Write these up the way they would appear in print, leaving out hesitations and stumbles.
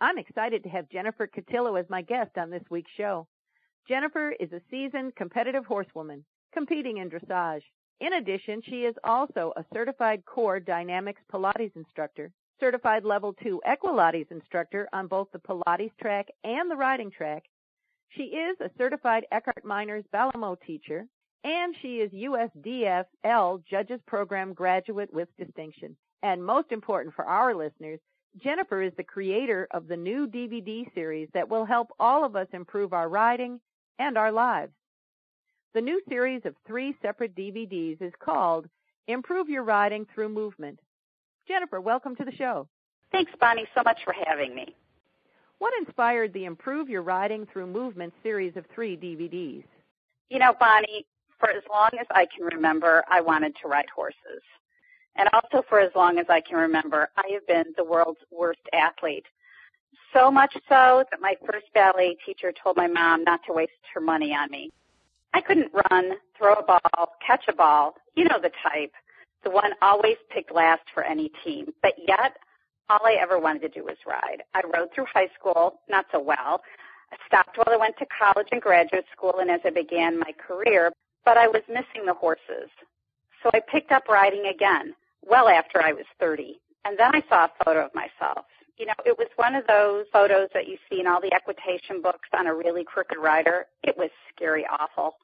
I'm excited to have Jennifer Kotylo as my guest on this week's show. Jennifer is a seasoned competitive horsewoman competing in dressage. In addition, she is also a certified core dynamics Pilates instructor, certified level 2 Equilates instructor on both the Pilates track and the riding track. She is a certified Eckhart Miners Balamo teacher, and she is USDFL Judges Program graduate with distinction. And most important for our listeners, Jennifer is the creator of the new DVD series that will help all of us improve our riding and our lives. The new series of 3 separate DVDs is called Improve Your Riding Through Movement. Jennifer, welcome to the show. Thanks, Bonnie, so much for having me. What inspired the Improve Your Riding Through Movement series of 3 DVDs? You know, Bonnie, for as long as I can remember, I wanted to ride horses. And also for as long as I can remember, I have been the world's worst athlete. So much so that my first ballet teacher told my mom not to waste her money on me. I couldn't run, throw a ball, catch a ball, you know the type, the one always picked last for any team. But yet, all I ever wanted to do was ride. I rode through high school, not so well. I stopped while I went to college and graduate school and as I began my career, but I was missing the horses. So I picked up riding again, well after I was 30. And then I saw a photo of myself. You know, it was one of those photos that you see in all the equitation books on a really crooked rider. It was scary awful.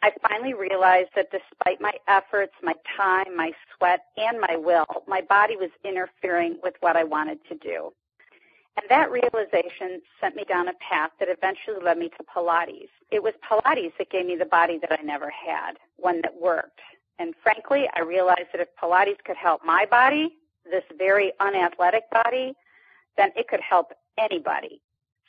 I finally realized that despite my efforts, my time, my sweat, and my will, my body was interfering with what I wanted to do. And that realization sent me down a path that eventually led me to Pilates. It was Pilates that gave me the body that I never had, one that worked. And frankly, I realized that if Pilates could help my body, this very unathletic body, then it could help anybody.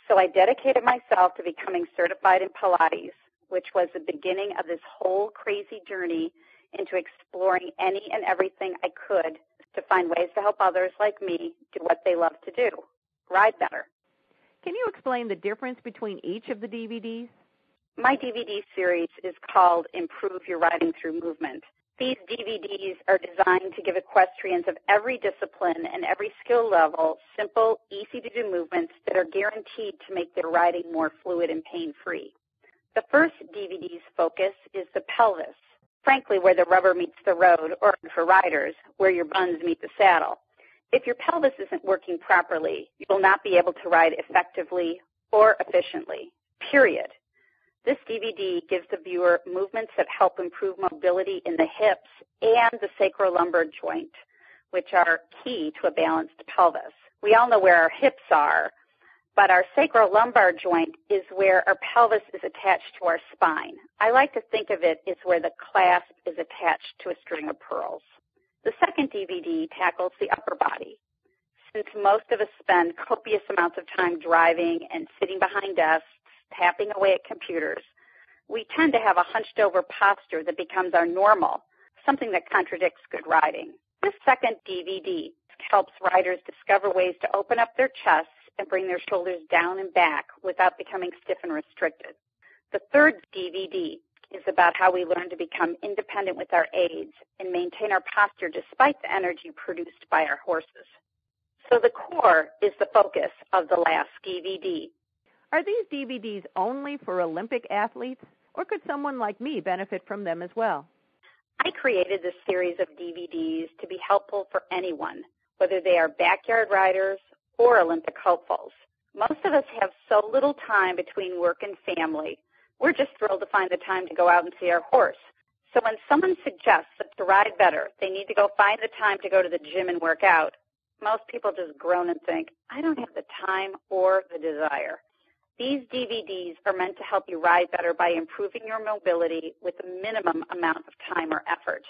So I dedicated myself to becoming certified in Pilates, which was the beginning of this whole crazy journey into exploring any and everything I could to find ways to help others like me do what they love to do, ride better. Can you explain the difference between each of the DVDs? My DVD series is called Improve Your Riding Through Movement. These DVDs are designed to give equestrians of every discipline and every skill level simple, easy-to-do movements that are guaranteed to make their riding more fluid and pain-free. The first DVD's focus is the pelvis, frankly where the rubber meets the road, or for riders, where your buns meet the saddle. If your pelvis isn't working properly, you will not be able to ride effectively or efficiently, period. This DVD gives the viewer movements that help improve mobility in the hips and the sacrolumbar joint, which are key to a balanced pelvis. We all know where our hips are, but our sacrolumbar joint is where our pelvis is attached to our spine. I like to think of it as where the clasp is attached to a string of pearls. The second DVD tackles the upper body. Since most of us spend copious amounts of time driving and sitting behind desks, tapping away at computers, we tend to have a hunched-over posture that becomes our normal, something that contradicts good riding. This second DVD helps riders discover ways to open up their chests and bring their shoulders down and back without becoming stiff and restricted. The third DVD is about how we learn to become independent with our aids and maintain our posture despite the energy produced by our horses. So the core is the focus of the last DVD. Are these DVDs only for Olympic athletes, or could someone like me benefit from them as well? I created this series of DVDs to be helpful for anyone, whether they are backyard riders or Olympic hopefuls. Most of us have so little time between work and family. We're just thrilled to find the time to go out and see our horse. So when someone suggests that to ride better, they need to go find the time to go to the gym and work out, most people just groan and think, I don't have the time or the desire. These DVDs are meant to help you ride better by improving your mobility with a minimum amount of time or effort.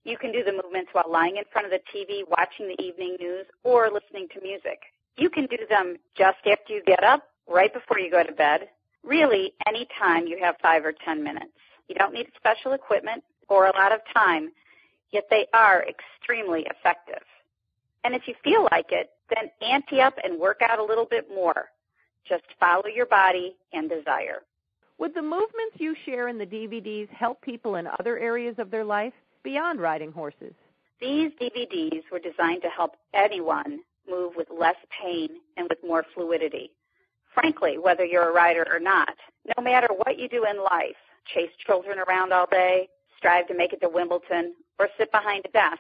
You can do the movements while lying in front of the TV, watching the evening news, or listening to music. You can do them just after you get up, right before you go to bed, really any time you have 5 or 10 minutes. You don't need special equipment or a lot of time, yet they are extremely effective. And if you feel like it, then ante up and work out a little bit more. Just follow your body and desire. Would the movements you share in the DVDs help people in other areas of their life beyond riding horses? These DVDs were designed to help anyone move with less pain and with more fluidity. Frankly, whether you're a rider or not, no matter what you do in life, chase children around all day, strive to make it to Wimbledon, or sit behind a desk,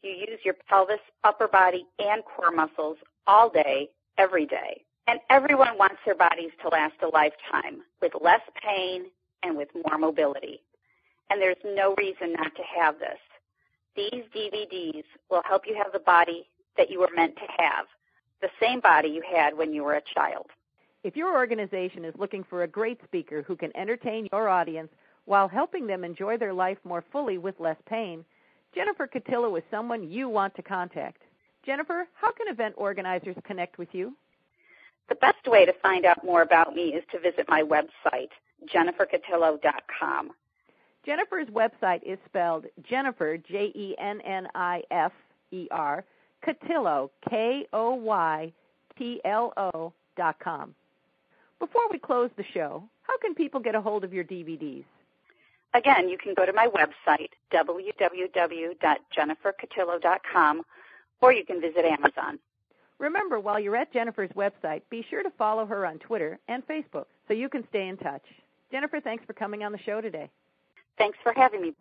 you use your pelvis, upper body, and core muscles all day, every day. And everyone wants their bodies to last a lifetime with less pain and with more mobility. And there's no reason not to have this. These DVDs will help you have the body that you were meant to have, the same body you had when you were a child. If your organization is looking for a great speaker who can entertain your audience while helping them enjoy their life more fully with less pain, Jennifer Kotylo is someone you want to contact. Jennifer, how can event organizers connect with you? The best way to find out more about me is to visit my website, jenniferkotylo.com. Jennifer's website is spelled Jennifer, Jennifer, Kotylo, KOYTLO.com. Before we close the show, how can people get a hold of your DVDs? Again, you can go to my website, www.jenniferkotylo.com, or you can visit Amazon. Remember, while you're at Jennifer's website, be sure to follow her on Twitter and Facebook so you can stay in touch. Jennifer, thanks for coming on the show today. Thanks for having me.